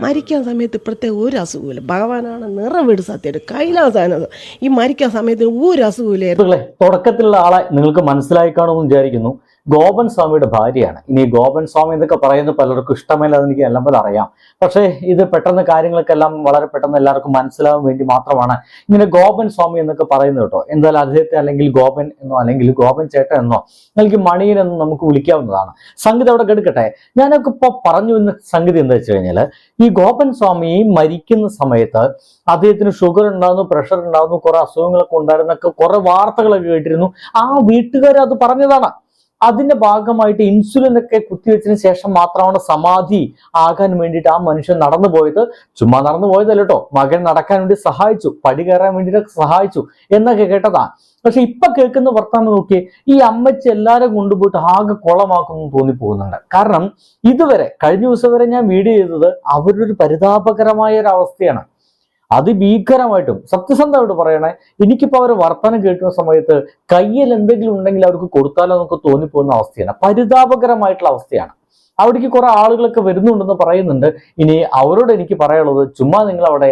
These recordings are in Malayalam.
മരിക്കാൻ സമയത്ത് പ്രത്യേക ഒരു അസുഖമില്ല. ഭഗവാനാണ് നിറവീട് സത്യമായിട്ട് കൈലാസാനത്. ഈ മരിക്കാൻ സമയത്ത് ഒരു അസുഖമില്ലായിരുന്നു. തുടക്കത്തിലുള്ള ആളെ നിങ്ങൾക്ക് മനസ്സിലായി കാണുമെന്ന് വിചാരിക്കുന്നു. ഗോപൻ സ്വാമിയുടെ ഭാര്യയാണ്. ഇനി ഗോപൻ സ്വാമി എന്നൊക്കെ പറയുന്നത് പലർക്കും ഇഷ്ടമല്ല, അതെനിക്ക് എല്ലാം പോലെ അറിയാം. പക്ഷേ ഇത് പെട്ടെന്ന് കാര്യങ്ങളൊക്കെ എല്ലാം വളരെ പെട്ടെന്ന് എല്ലാവർക്കും മനസ്സിലാവാൻ വേണ്ടി മാത്രമാണ് ഇങ്ങനെ ഗോപൻ സ്വാമി എന്നൊക്കെ പറയുന്നത് കേട്ടോ. എന്തായാലും അദ്ദേഹത്തെ അല്ലെങ്കിൽ ഗോപൻ എന്നോ അല്ലെങ്കിൽ ഗോപൻ ചേട്ടൻ എന്നോ അല്ലെങ്കിൽ മണിയൻ എന്നോ നമുക്ക് വിളിക്കാവുന്നതാണ്. സംഗതി അവിടെ കെടുക്കട്ടെ. ഞാനൊക്കെ ഇപ്പൊ പറഞ്ഞു വന്ന സംഗതി എന്താ വെച്ച് കഴിഞ്ഞാൽ, ഈ ഗോപൻ സ്വാമി മരിക്കുന്ന സമയത്ത് അദ്ദേഹത്തിന് ഷുഗർ ഉണ്ടാകുന്നു, പ്രഷർ ഉണ്ടാകുന്നു, കുറെ അസുഖങ്ങളൊക്കെ ഉണ്ടായിരുന്നൊക്കെ കുറെ വാർത്തകളൊക്കെ കേട്ടിരുന്നു. ആ വീട്ടുകാർ അത് പറഞ്ഞതാണ്. അതിന്റെ ഭാഗമായിട്ട് ഇൻസുലിൻ ഒക്കെ കുത്തിവെച്ചതിന് ശേഷം മാത്രമാണ് സമാധി ആകാൻ വേണ്ടിയിട്ട് ആ മനുഷ്യൻ നടന്നു പോയത്. ചുമ്മാ നടന്നു പോയതല്ല കേട്ടോ, മകൻ നടക്കാൻ വേണ്ടി സഹായിച്ചു, പടി കയറാൻ വേണ്ടിയിട്ട് സഹായിച്ചു എന്നൊക്കെ കേട്ടതാ. പക്ഷെ ഇപ്പൊ കേൾക്കുന്ന വർത്താനം നോക്കി, ഈ അമ്മച്ചി എല്ലാവരും കൊണ്ടുപോയിട്ട് ആകെ കുളമാക്കുന്നു തോന്നിപ്പോകുന്നുണ്ട്. കാരണം ഇതുവരെ കഴിഞ്ഞ ദിവസം വരെ ഞാൻ വീഡിയോ ചെയ്തത് അവരുടെ ഒരു പരിതാപകരമായ ഒരു അവസ്ഥയാണ്. അതിഭീകരമായിട്ടും സത്യസന്ധമായിട്ട് പറയണേ, എനിക്കിപ്പോ അവർ വർത്തമാനം കേൾക്കുന്ന സമയത്ത് കയ്യിൽ എന്തെങ്കിലും ഉണ്ടെങ്കിൽ അവർക്ക് കൊടുത്താലോ എന്നൊക്കെ തോന്നിപ്പോകുന്ന അവസ്ഥയാണ്. പരിതാപകരമായിട്ടുള്ള അവസ്ഥയാണ്. അവിടേക്ക് കുറെ ആളുകളൊക്കെ വരുന്നുണ്ടെന്ന് പറയുന്നുണ്ട്. ഇനി അവരോട് എനിക്ക് പറയാനുള്ളത്, ചുമ്മാ നിങ്ങൾ അവിടെ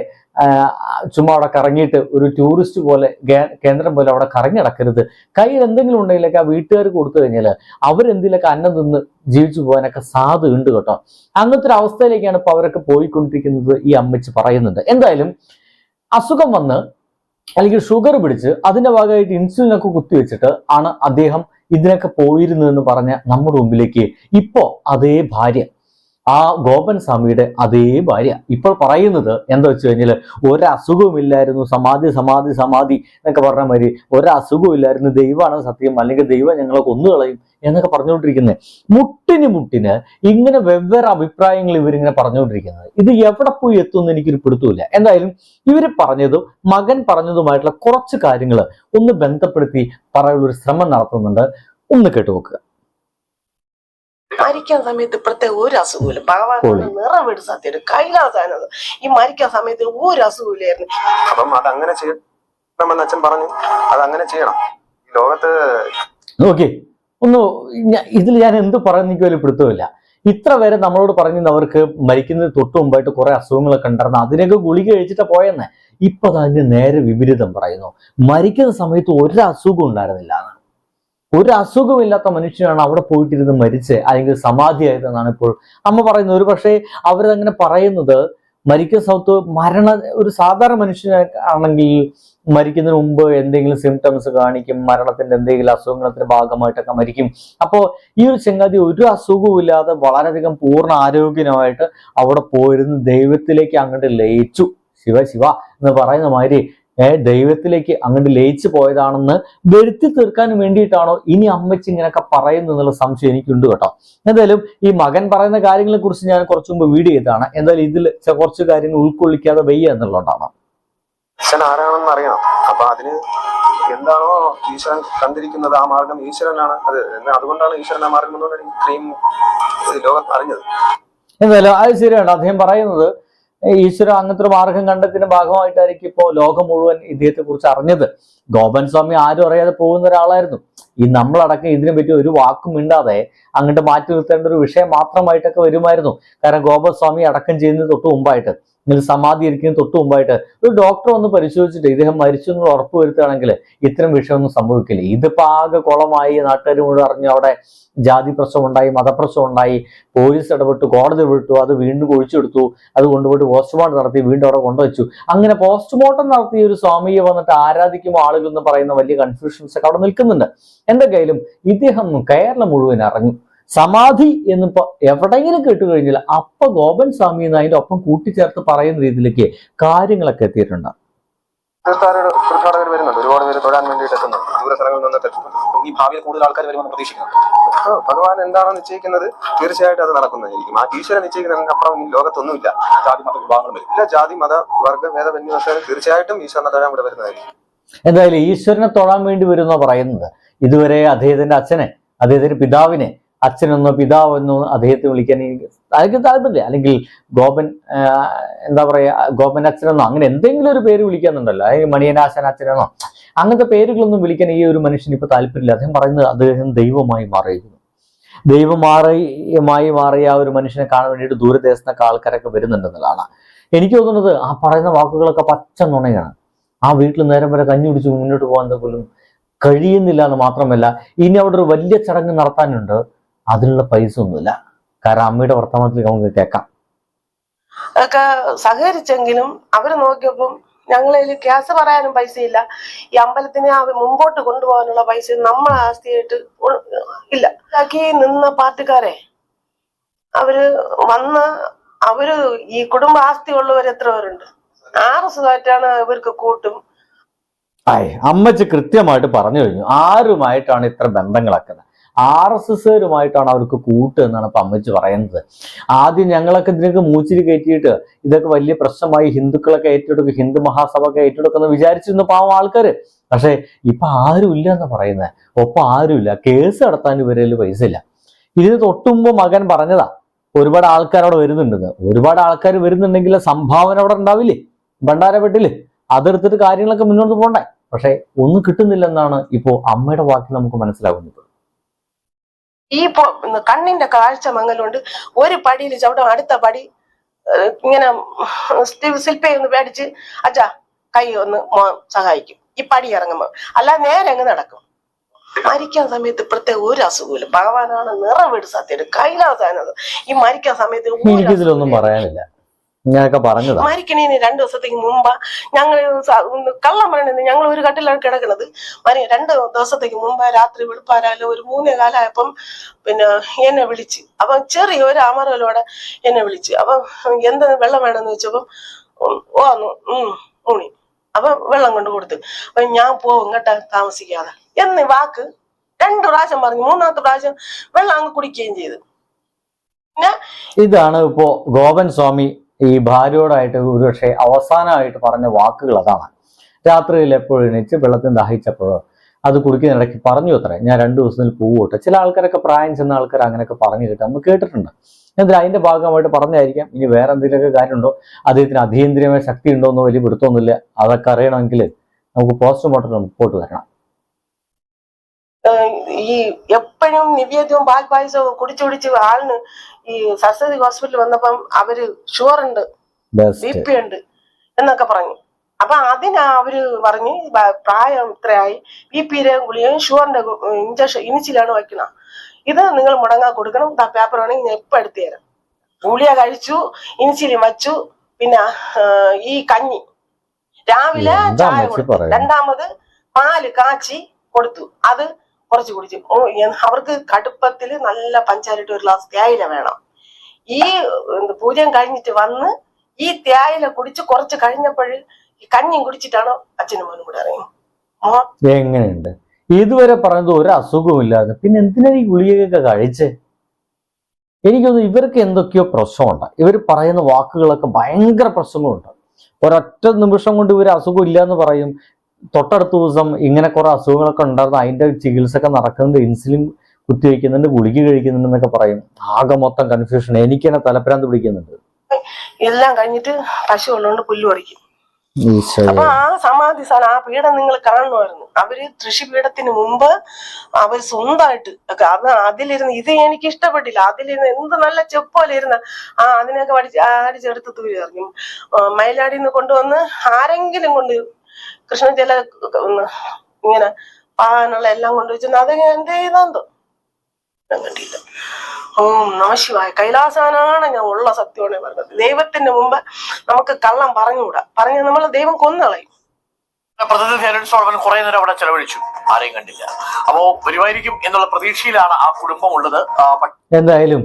കറങ്ങിയിട്ട് ഒരു ടൂറിസ്റ്റ് പോലെ കേന്ദ്രം പോലെ അവിടെ കറങ്ങി നടക്കരുത്. കയ്യിൽ എന്തെങ്കിലും ഉണ്ടെങ്കിലൊക്കെ ആ വീട്ടുകാർക്ക് കൊടുത്തു കഴിഞ്ഞാൽ അവരെന്തെങ്കിലുമൊക്കെ അന്നം തിന്ന് ജീവിച്ചു പോകാനൊക്കെ സാധ്യത ഉണ്ട് കേട്ടോ. അങ്ങനത്തെ ഒരു അവസ്ഥയിലേക്കാണ് ഇപ്പൊ അവരൊക്കെ പോയിക്കൊണ്ടിരിക്കുന്നത്. ഈ അമ്മച്ചി പറയുന്നുണ്ട്. എന്തായാലും അസുഖം വന്ന് അല്ലെങ്കിൽ ഷുഗർ പിടിച്ച് അതിന്റെ ഭാഗമായിട്ട് ഇൻസുലിനൊക്കെ കുത്തിവെച്ചിട്ട് ആണ് അദ്ദേഹം ഇതിനൊക്കെ പോയിരുന്നു എന്ന് പറഞ്ഞ നമ്മുടെ മുമ്പിലേക്ക് ഇപ്പോ അതേ ഭാര്യ, ആ ഗോപൻ സ്വാമിയുടെ അതേ ഭാര്യ ഇപ്പോൾ പറയുന്നത് എന്താ വെച്ച് കഴിഞ്ഞാൽ, ഒരസുഖവുമില്ലായിരുന്നു, സമാധി സമാധി സമാധി എന്നൊക്കെ പറഞ്ഞ മാതിരി ഒരസുഖവും ഇല്ലായിരുന്നു, ദൈവമാണ് സത്യം, അല്ലെങ്കിൽ ദൈവം ഞങ്ങളെ കൊന്നുകളയും എന്നൊക്കെ പറഞ്ഞുകൊണ്ടിരിക്കുന്നത്. മുട്ടിന് ഇങ്ങനെ വെവ്വേറെ അഭിപ്രായങ്ങൾ ഇവരിങ്ങനെ പറഞ്ഞുകൊണ്ടിരിക്കുന്നത്. ഇത് എവിടെ പോയി എത്തുമെന്ന് എനിക്കൊരു പിടുത്തമില്ല. എന്തായാലും ഇവർ പറഞ്ഞതും മകൻ പറഞ്ഞതുമായിട്ടുള്ള കുറച്ച് കാര്യങ്ങൾ ഒന്ന് ബന്ധപ്പെടുത്തി പറയാനുള്ള ഒരു ശ്രമം നടത്തുന്നുണ്ട്. ഒന്ന് കേട്ടുനോക്കുക. മരിക്കാൻ സമയത്ത് പ്രത്യേക ഒരു അസുഖമില്ല. ഭഗവാനാണ് നിറവീട് സത്യമായിട്ട് കൈലാസാനത്. ഈ മരിക്കാൻ സമയത്ത് ഒരു അസുഖമില്ലായിരുന്നു. അപ്പം അതങ്ങനെ ചെയ്യണം അച്ഛൻ പറഞ്ഞു, അതങ്ങനെ ചെയ്യണം. ഈ ലോകത്ത് നോക്കി ഇതിൽ ഞാൻ എന്ത് പറയുന്ന എനിക്ക് വലിയ പിടുത്തമില്ല. ഇത്ര വരെ നമ്മളോട് പറഞ്ഞവർക്ക് മരിക്കുന്നതിന് തൊട്ട് മുമ്പായിട്ട് കുറെ അസുഖങ്ങളൊക്കെ ഉണ്ടായിരുന്നു, അതിനൊക്കെ ഗുളിക കഴിച്ചിട്ട് പോയെന്ന്. ഇപ്പൊ അതിന്റെ നേരെ വിപരീതം പറയുന്നു. മരിക്കുന്ന സമയത്ത് ഒരു അസുഖം ഉണ്ടായിരുന്നില്ല. ഒരു അസുഖമില്ലാത്ത മനുഷ്യനാണ് അവിടെ പോയിട്ടിരുന്ന് മരിച്ച് അല്ലെങ്കിൽ സമാധിയായതെന്നാണ് ഇപ്പോൾ അമ്മ പറയുന്നത്. ഒരു പക്ഷേ അവരങ്ങനെ പറയുന്നത് മരിക്കുന്ന സമയത്ത് ഒരു സാധാരണ മനുഷ്യനാണെങ്കിൽ മരിക്കുന്നതിന് മുമ്പ് എന്തെങ്കിലും സിംറ്റംസ് കാണിക്കും, മരണത്തിന്റെ എന്തെങ്കിലും അസുഖങ്ങളുടെ ഭാഗമായിട്ടൊക്കെ മരിക്കും. അപ്പോൾ ഈ ഒരു ചങ്ങാതി ഒരു അസുഖവും ഇല്ലാതെ വളരെയധികം പൂർണ്ണ ആരോഗ്യമായിട്ട് അവിടെ പോയിരുന്ന് ദൈവത്തിലേക്ക് അങ്ങോട്ട് ലയിച്ചു. ശിവ ശിവ എന്ന് പറയുന്ന മാതിരി ദൈവത്തിലേക്ക് അങ്ങോട്ട് ലയിച്ചു പോയതാണെന്ന് വരുത്തി തീർക്കാൻ വേണ്ടിയിട്ടാണോ ഇനി അമ്മച്ചി ഇങ്ങനെയൊക്കെ പറയുന്നു എന്നുള്ള സംശയം എനിക്കുണ്ട് കേട്ടോ. എന്തായാലും ഈ മകൻ പറയുന്ന കാര്യങ്ങളെ കുറിച്ച് ഞാൻ കുറച്ചു മുമ്പ് വീഡിയോ ചെയ്തതാണ്. എന്തായാലും ഇതിൽ കുറച്ച് കാര്യങ്ങൾ ഉൾക്കൊള്ളിക്കാതെ വയ്യ എന്നുള്ളതാണ്. ഈശ്വരൻ ആരാണെന്ന് അറിയണം. അപ്പൊ അതിന് എന്താണോ ഈശ്വരൻ കണ്ടിരിക്കുന്നത് ആ മാർഗം ഈശ്വരനാണ്. അതുകൊണ്ടാണ് ഈശ്വരൻ ആ മാർഗം എന്നുകൊണ്ട് ഇത്രയും ലോകം അറിഞ്ഞത്. എന്തായാലും അത് ശരിയാണ്. അദ്ദേഹം പറയുന്നത് ഈശ്വര അങ്ങനത്തെ ഒരു മാർഗം കണ്ടെത്തിന്റെ ഭാഗമായിട്ടായിരിക്കും ഇപ്പോൾ ലോകം മുഴുവൻ ഇദ്ദേഹത്തെ കുറിച്ച് അറിഞ്ഞത്. ഗോപൻ സ്വാമി ആരും അറിയാതെ പോകുന്ന ഒരാളായിരുന്നു. ഈ നമ്മളടക്കം ഇതിനെ പറ്റി ഒരു വാക്കും മിണ്ടാതെ അങ്ങോട്ട് മാറ്റി നിർത്തേണ്ട ഒരു വിഷയം മാത്രമായിട്ടൊക്കെ വരുമായിരുന്നു. കാരണം ഗോപൻ സ്വാമി അടക്കം ചെയ്യുന്നതിന് തൊട്ട് മുമ്പായിട്ട്, നിങ്ങൾ സമാധി ഇരിക്കുന്നതിന് തൊട്ട് മുമ്പായിട്ട് ഒരു ഡോക്ടർ വന്ന് പരിശോധിച്ചിട്ട് ഇദ്ദേഹം മരിച്ചു എന്ന് ഉറപ്പ് വരുത്തുകയാണെങ്കിൽ ഇത്തരം വിഷയമൊന്നും സംഭവിക്കില്ല. ഇതിപ്പോ ആകെ കുളമായി, നാട്ടുകാർ മുഴുവൻ അറിഞ്ഞു, അവിടെ ജാതി പ്രശ്നം ഉണ്ടായി, മതപ്രശ്നം ഉണ്ടായി, പോലീസ് ഇടപെട്ടു, കോടതി വിട്ടു, അത് വീണ്ടും ഒഴിച്ചെടുത്തു, അത് കൊണ്ടുപോയിട്ട് പോസ്റ്റ്മോർട്ടം നടത്തി, വീണ്ടും അവിടെ കൊണ്ടുവച്ചു. അങ്ങനെ പോസ്റ്റ്മോർട്ടം നടത്തിയ ഒരു സ്വാമിയെ വന്നിട്ട് ആരാധിക്കുമ്പോൾ ആളുകൾ എന്ന് പറയുന്ന വലിയ കൺഫ്യൂഷൻസ് ഒക്കെ അവിടെ നിൽക്കുന്നുണ്ട്. എന്തൊക്കെയായാലും ഇദ്ദേഹം കേരളം മുഴുവൻ അറിഞ്ഞു. സമാധി എന്നിപ്പോ എവിടെയെങ്കിലും കേട്ടുകഴിഞ്ഞാൽ അപ്പൊ ഗോപൻ സ്വാമി എന്ന് അതിന്റെ ഒപ്പം കൂട്ടിച്ചേർത്ത് പറയുന്ന രീതിയിലേക്ക് കാര്യങ്ങളൊക്കെ എത്തിയിട്ടുണ്ട്. തീർത്ഥാടകർ വരുന്നുണ്ട്, ഒരുപാട് പേര് തൊഴാൻ വേണ്ടിയിട്ട് എത്തുന്നുണ്ട്, ദൂര സ്ഥലങ്ങളിൽ നിന്നൊക്കെ ഈ ഭാവിയിൽ കൂടുതൽ ആൾക്കാർ വരുമെന്ന് പ്രതീക്ഷിക്കുന്നുണ്ട്. ഭഗവാൻ എന്താണോ നിശ്ചയിക്കുന്നത് തീർച്ചയായിട്ടും അത് നടക്കുന്നതായിരിക്കും. ആ ഈശ്വരൻ നിശ്ചയിക്കുന്നതിന് അപ്പുറം ഈ ലോകത്തൊന്നുമില്ല. ജാതി മത വിഭാഗങ്ങൾ വരും, ഇല്ല ജാതി മത വർഗ ഭേദമന്യേ തീർച്ചയായിട്ടും ഈശ്വരനെ തൊഴാൻ ഇവിടെ വരുന്നതായിരിക്കും. എന്തായാലും ഈശ്വരനെ തൊഴാൻ വേണ്ടി വരുന്ന പറയുന്നത്, ഇതുവരെ അദ്ദേഹത്തിന്റെ അച്ഛനെ, അദ്ദേഹത്തിന്റെ പിതാവിനെ അച്ഛനെന്നോ പിതാവെന്നോ അദ്ദേഹത്തെ വിളിക്കാൻ എനിക്ക് താല്പര്യമില്ല. അല്ലെങ്കിൽ ഗോപൻ എന്താ പറയാ, ഗോപൻ അച്ഛനെന്നോ അങ്ങനെ എന്തെങ്കിലും ഒരു പേര് വിളിക്കാന്നുണ്ടല്ലോ, അല്ലെങ്കിൽ മണിയനാശൻ അച്ഛനെന്നോ അങ്ങനത്തെ പേരുകളൊന്നും വിളിക്കാൻ ഈ ഒരു മനുഷ്യന് ഇപ്പൊ താല്പര്യമില്ല. അദ്ദേഹം പറയുന്നത് അദ്ദേഹം ദൈവമായി മാറിയിരിക്കുന്നു. ദൈവമായി മാറിയ ആ ഒരു മനുഷ്യനെ കാണാൻ വേണ്ടിയിട്ട് ദൂരദേശത്തൊക്കെ ആൾക്കാരൊക്കെ വരുന്നുണ്ടെന്നുള്ളതാണ്. എനിക്ക് തോന്നുന്നത് ആ പറയുന്ന വാക്കുകളൊക്കെ പച്ച നുണയാണ്. ആ വീട്ടിൽ നേരം വരെ കഞ്ഞി കുടിച്ച് മുന്നോട്ട് പോകാൻ പോലും കഴിയുന്നില്ല എന്ന് മാത്രമല്ല, ഇനി അവിടെ ഒരു വലിയ ചടങ്ങ് നടത്താനുണ്ട്, അതിനുള്ള പൈസ ഒന്നുമില്ല. കാരണം അമ്മയുടെ വർത്തമാനത്തിൽ നമുക്ക് കേൾക്കാം. ഒക്കെ സഹകരിച്ചെങ്കിലും അവര് നോക്കിയപ്പം ഞങ്ങളിൽ ക്യാഷ് പറയാനും പൈസയില്ല. ഈ അമ്പലത്തിനെ മുമ്പോട്ട് കൊണ്ടുപോകാനുള്ള പൈസ നമ്മളെ ആസ്തിയായിട്ട് ഇല്ല. ആക്കി നിന്ന പാർട്ടിക്കാരെ അവര് വന്ന് അവര് ഈ കുടുംബ ആസ്തി ഉള്ളവർ എത്ര പേരുണ്ട്? RS ആയിട്ടാണ് ഇവർക്ക് കൂട്ടും. അമ്മച്ചി കൃത്യമായിട്ട് പറഞ്ഞു കഴിഞ്ഞു ആരുമായിട്ടാണ് ഇത്ര ബന്ധങ്ങളാക്കുന്നത്. RSSകാരുമായിട്ടാണ് അവർക്ക് കൂട്ട് എന്നാണ് ഇപ്പൊ അമ്മച്ചി പറയുന്നത്. ആദ്യം ഞങ്ങളൊക്കെ ഇതിനൊക്കെ മൂച്ചിരി കയറ്റിയിട്ട് ഇതൊക്കെ വലിയ പ്രശ്നമായി ഹിന്ദുക്കളൊക്കെ ഏറ്റെടുക്കും, ഹിന്ദു മഹാസഭ ഒക്കെ ഏറ്റെടുക്കുന്ന വിചാരിച്ചിരുന്ന പാവം ആൾക്കാര്. പക്ഷെ ഇപ്പൊ ആരും ഇല്ല എന്ന് പറയുന്നത്. ഒപ്പം ആരുമില്ല, കേസ് നടത്താൻ ഇവരിൽ പൈസ ഇല്ല. ഇതിന് തൊട്ടുമ്പോ മകൻ പറഞ്ഞതാ ഒരുപാട് ആൾക്കാർ അവിടെ വരുന്നുണ്ടെന്ന്. ഒരുപാട് ആൾക്കാർ വരുന്നുണ്ടെങ്കിൽ സംഭാവന അവിടെ ഉണ്ടാവില്ലേ ഭണ്ഡാരപ്പെട്ടില്, അതെടുത്തിട്ട് കാര്യങ്ങളൊക്കെ മുന്നോട്ട് പോകണ്ടേ. പക്ഷെ ഒന്നും കിട്ടുന്നില്ലെന്നാണ് ഇപ്പോ അമ്മയുടെ വാക്കിൽ നമുക്ക് മനസ്സിലാകുന്നത്. ഈ കണ്ണിന്റെ കാഴ്ച മങ്ങലുണ്ട്. ഒരു പടിയിൽ ചവിട്ടും അടുത്ത പടി ഇങ്ങനെ ശില്പയെ ഒന്ന് പേടിച്ച് അച്ഛാ കൈ ഒന്ന് സഹായിക്കും ഈ പടി ഇറങ്ങുമ്പോ. അല്ലാതെ നേരെ അങ്ങ് നടക്കും. മരിക്കാൻ സമയത്ത് പ്രത്യേക ഒരു അസുഖമില്ല. ഭഗവാനാണ് നിറവീട് സത്യം കൈലാസാനത്. ഈ മരിക്കാൻ സമയത്ത് എനിക്കിതിലൊന്നും പറയാനില്ല, ഞാനൊക്കെ പറഞ്ഞതാ. മരിക്കണേന് 2 ദിവസത്തേക്ക് മുമ്പ് ഞങ്ങൾ കള്ളം പറയണത്, ഞങ്ങൾ ഒരു കട്ടിലാണ് കിടക്കുന്നത്. 2 ദിവസത്തേക്ക് മുമ്പ് രാത്രി വെളുപ്പാരാല് ഒരു 3:15 പിന്നെ എന്നെ വിളിച്ച്. അപ്പൊ ചെറിയ ഒരു അമറലോടെ എന്നെ വിളിച്ച്. അപ്പൊ എന്ത് വെള്ളം വേണമെന്ന് വെച്ചപ്പോ ഊണി. അപ്പൊ വെള്ളം കൊണ്ട് കൊടുത്ത്. അപ്പൊ ഞാൻ പോവും കേട്ടാ താമസിക്കാതെ എന്ന് വാക്ക് 2 പ്രാവശ്യം പറഞ്ഞു. 3-ാമത്തെ പ്രാവശ്യം വെള്ളം അങ്ങ് കുടിക്കുകയും ചെയ്തു. ഇതാണ് ഇപ്പോ ഗോപൻ സ്വാമി ഈ ഭാര്യയോടായിട്ട് ഒരുപക്ഷെ അവസാനമായിട്ട് പറഞ്ഞ വാക്കുകൾ അതാണ്. രാത്രിയിൽ എപ്പോഴും എണീച്ച് വെള്ളത്തിന് ദാഹിച്ചപ്പോഴോ അത് കുടിക്കുന്നിടയ്ക്ക് പറഞ്ഞു അത്രേ, ഞാൻ 2 ദിവസത്തിൽ പോവട്ടെ. ചില ആൾക്കാരൊക്കെ പ്രായം ചെന്ന ആൾക്കാർ അങ്ങനെയൊക്കെ പറഞ്ഞു കേട്ട് നമ്മൾ കേട്ടിട്ടുണ്ട്. എന്നാൽ അതിന്റെ ഭാഗമായിട്ട് പറഞ്ഞായിരിക്കാം. ഇനി വേറെ എന്തെങ്കിലുമൊക്കെ കാര്യമുണ്ടോ, അദ്ദേഹത്തിന് അതീന്ദ്രിയമായ ശക്തി ഉണ്ടോ എന്ന് വലിയ പിടുത്തമൊന്നുമില്ല. അതൊക്കെ അറിയണമെങ്കിൽ നമുക്ക് പോസ്റ്റ്മോർട്ടം റിപ്പോർട്ട് തരണം. ഈ എപ്പോഴും നിവേദ്യവും പാൽപായസവും കുടിച്ചു ആളിന് ഈ സരസ്വതി ഹോസ്പിറ്റലിൽ വന്നപ്പം അവര് ഷുഗറുണ്ട്, BP ഉണ്ട് എന്നൊക്കെ പറഞ്ഞു. അപ്പൊ അതിനാ അവര് പറഞ്ഞ് പ്രായം ഇത്രയായി, BP-യുടെ ഗുളികയും ഷുഗറിന്റെ ഇനിച്ചിലാണ് വയ്ക്കണം. ഇത് നിങ്ങൾ മുടങ്ങാൻ കൊടുക്കണം. പേപ്പർ വേണമെങ്കിൽ ഞാൻ ഇപ്പൊ എടുത്തു തരാം. ഗുളിക കഴിച്ചു, ഇൻസുലിൻ വച്ചു. പിന്നെ ഈ കഞ്ഞി രാവിലെ ചായ കൊടുത്തു. 2ാമത് പാല് കാച്ചി കൊടുത്തു. അത് കുറച്ച് കുടിച്ചു. അവർക്ക് കടുപ്പത്തിൽ നല്ല പഞ്ചാരിട്ട് ഒരു ഗ്ലാസ് തേയില വേണം. ഈ പൂജയും കഴിഞ്ഞിട്ട് വന്ന് ഈ തേയില കുടിച്ച് കുറച്ച് കഴിഞ്ഞപ്പോൾ ഈ കഞ്ഞിയും കുടിച്ചിട്ടാണോ അച്ഛനും മോനും കൂടെ ഇറങ്ങി. എങ്ങനെയുണ്ട് ഇതുവരെ പറഞ്ഞത് ഒരു അസുഖവും ഇല്ലാതെ പിന്നെ എന്തിനാ ഈ ഗുളികയൊക്കെ കഴിച്ചേ? എനിക്കൊന്ന് ഇവർക്ക് എന്തൊക്കെയോ പ്രശ്നമുണ്ട്. ഇവർ പറയുന്ന വാക്കുകളൊക്കെ ഭയങ്കര പ്രശ്നങ്ങളുണ്ട്. ഒരൊറ്റ നിമിഷം കൊണ്ട് ഇവർ അസുഖം ഇല്ല എന്ന് പറയും. തൊട്ടടുത്ത ദിവസം ഇങ്ങനെ കുറെ അസുഖങ്ങളൊക്കെ ഉണ്ടായിരുന്നു, അതിന്റെ ചികിത്സ ഒക്കെ നടക്കുന്നുണ്ട്, ഇൻസുലിൻ കുത്തിവെക്കുന്നുണ്ട്, ഗുളിക കഴിക്കുന്നുണ്ടെന്നൊക്കെ പറയും. ആകെ മൊത്തം കൺഫ്യൂഷൻ. എനിക്ക് തന്നെ തലപ്രാന്ത് പിടിക്കുന്നുണ്ട്. എല്ലാം കഴിഞ്ഞിട്ട് പശു ഉള്ളതുകൊണ്ട് പുല്ല് പറിക്കും. അപ്പൊ ആ സമാധി സ്ഥാനം, ആ പീഠം നിങ്ങൾ കാണുമായിരുന്നു. അവര് തൃശ്ശിപീഠത്തിന് മുമ്പ് അവർ സ്വന്തമായിട്ട് അതിലിരുന്ന്, ഇത് എനിക്ക് ഇഷ്ടപ്പെട്ടില്ല. അതിലിരുന്ന് എന്ത് നല്ല ചെപ്പോലെ ഇരുന്ന അതിനൊക്കെ അടിച്ചെടുത്ത് തൂരി എറിഞ്ഞു. മയിലാടിന്ന് കൊണ്ടുവന്ന് ആരെങ്കിലും കൊണ്ട് കൃഷ്ണ ജല ഇങ്ങനെ പാകാനുള്ള എല്ലാം കൊണ്ടുവച്ചു. അത് എന്ത് ചെയ്താന്തോ കണ്ടില്ല. ഓം നമശിവായ. കൈലാസാനാണ് ഞാൻ ഉള്ള സത്യമാണ് പറഞ്ഞത്. ദൈവത്തിന്റെ മുമ്പ് നമുക്ക് കള്ളം പറഞ്ഞുകൂടാ. പറഞ്ഞ നമ്മളെ ദൈവം കൊന്നുകളയും. പ്രതിനിധി കുറെ നേരം അവിടെ ചെലവഴിച്ചു, ആരെയും കണ്ടില്ല. അപ്പോ വരുമായിരിക്കും എന്നുള്ള പ്രതീക്ഷയിലാണ് ആ കുടുംബം ഉള്ളത്. എന്തായാലും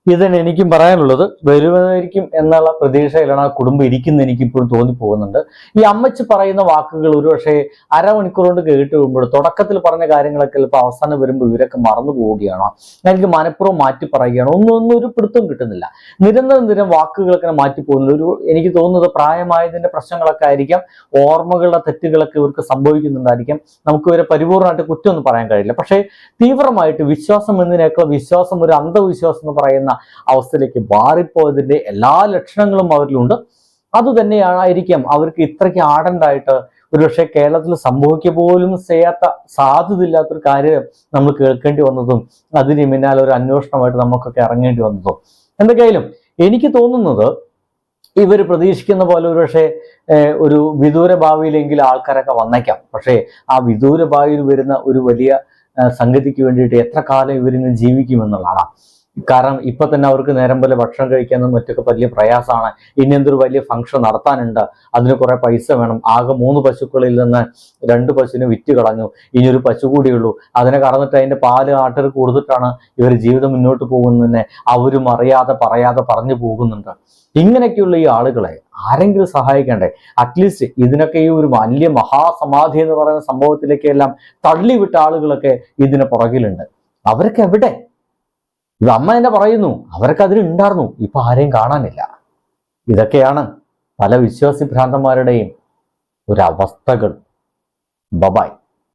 ഇതന്നെ എനിക്കും പറയാനുള്ളത്. വരുമായിരിക്കും എന്നുള്ള പ്രതീക്ഷയിലാണ് ആ കുടുംബം ഇരിക്കുന്നത് എനിക്കിപ്പോഴും തോന്നിപ്പോകുന്നുണ്ട്. ഈ അമ്മച്ചി പറയുന്ന വാക്കുകൾ ഒരുപക്ഷെ അരമണിക്കൂർ കൊണ്ട് കേട്ട് പോകുമ്പോൾ തുടക്കത്തിൽ പറഞ്ഞ കാര്യങ്ങളൊക്കെ ചിലപ്പോൾ അവസാനം വരുമ്പോൾ ഇവരൊക്കെ മറന്നു പോവുകയാണോ, എനിക്ക് മനഃപൂർവ്വം മാറ്റി പറയുകയാണോ, ഒന്നും ഒരു പിടുത്തം കിട്ടുന്നില്ല. നിരന്തരം വാക്കുകളൊക്കെ മാറ്റി പോകുന്നില്ല. എനിക്ക് തോന്നുന്നത് പ്രായമായതിന്റെ പ്രശ്നങ്ങളൊക്കെ ആയിരിക്കാം, ഓർമ്മകളുടെ തെറ്റുകളൊക്കെ ഇവർക്ക് സംഭവിക്കുന്നുണ്ടായിരിക്കാം. നമുക്ക് ഇവരെ പരിപൂർണ്ണമായിട്ട് കുറ്റമൊന്നും പറയാൻ കഴിയില്ല. പക്ഷേ തീവ്രമായിട്ട് വിശ്വാസം എന്നതിനേക്കാൾ വിശ്വാസം ഒരു അന്ധവിശ്വാസം എന്ന് പറയുന്ന അവസ്ഥയിലേക്ക് മാറിപ്പോയതിന്റെ എല്ലാ ലക്ഷണങ്ങളും അവരിലുണ്ട്. അതുതന്നെയായിരിക്കാം അവർക്ക് ഇത്രയ്ക്ക് ആഡൻ്റായിട്ട് ഒരുപക്ഷെ കേരളത്തിൽ സംഭവിക്കുക പോലും ചെയ്യാത്ത സാധ്യതയില്ലാത്തൊരു കാര്യം നമ്മൾ കേൾക്കേണ്ടി വന്നതും അതിന് പിന്നാലെ ഒരു അന്വേഷണമായിട്ട് നമുക്കൊക്കെ ഇറങ്ങേണ്ടി വന്നതും. എന്തൊക്കെയായാലും എനിക്ക് തോന്നുന്നത് ഇവർ പ്രതീക്ഷിക്കുന്ന പോലെ ഒരുപക്ഷെ ഒരു വിദൂര ഭാവിയിലെങ്കിലും ആൾക്കാരൊക്കെ വന്നേക്കാം. പക്ഷേ ആ വിദൂര ഭാവിയിൽ വരുന്ന ഒരു വലിയ സംഗതിക്ക് വേണ്ടിയിട്ട് എത്ര കാലം ഇവരിങ്ങനെ ജീവിക്കുമെന്നുള്ളതാണ്. കാരണം ഇപ്പൊ തന്നെ അവർക്ക് നേരം പോലെ ഭക്ഷണം കഴിക്കാനും മറ്റൊക്കെ വലിയ പ്രയാസമാണ്. ഇനി എന്തൊരു വലിയ ഫംഗ്ഷൻ നടത്താനുണ്ട്, അതിന് കുറെ പൈസ വേണം. ആകെ 3 പശുക്കളിൽ നിന്ന് 2 പശുവിനെ വിറ്റ് കളഞ്ഞു, ഇനി ഒരു പശു കൂടിയുള്ളൂ. അതിനെ കറന്നിട്ട് അതിന്റെ പാല് ആട്ടർ കൊടുത്തിട്ടാണ് ഇവർ ജീവിതം മുന്നോട്ട് പോകുന്നതിനെ അവരും അറിയാതെ പറയാതെ പറഞ്ഞു പോകുന്നുണ്ട്. ഇങ്ങനെയൊക്കെയുള്ള ഈ ആളുകളെ ആരെങ്കിലും സഹായിക്കണ്ടേ? അറ്റ്ലീസ്റ്റ് ഇതിനൊക്കെ ഈ ഒരു വലിയ മഹാസമാധി എന്ന് പറയുന്ന സംഭവത്തിലേക്കെല്ലാം തള്ളിവിട്ട ആളുകളൊക്കെ ഇതിന് പുറകിലുണ്ട്. അവരൊക്കെ എവിടെ? ഇത് അമ്മ തന്നെ പറയുന്നു, അവരൊക്കെ അതിലുണ്ടായിരുന്നു, ഇപ്പൊ ആരെയും കാണാനില്ല. ഇതൊക്കെയാണ് പല വിശ്വാസി ഭ്രാന്തന്മാരുടെയും ഒരു അവസ്ഥകൾ. ബബായ്.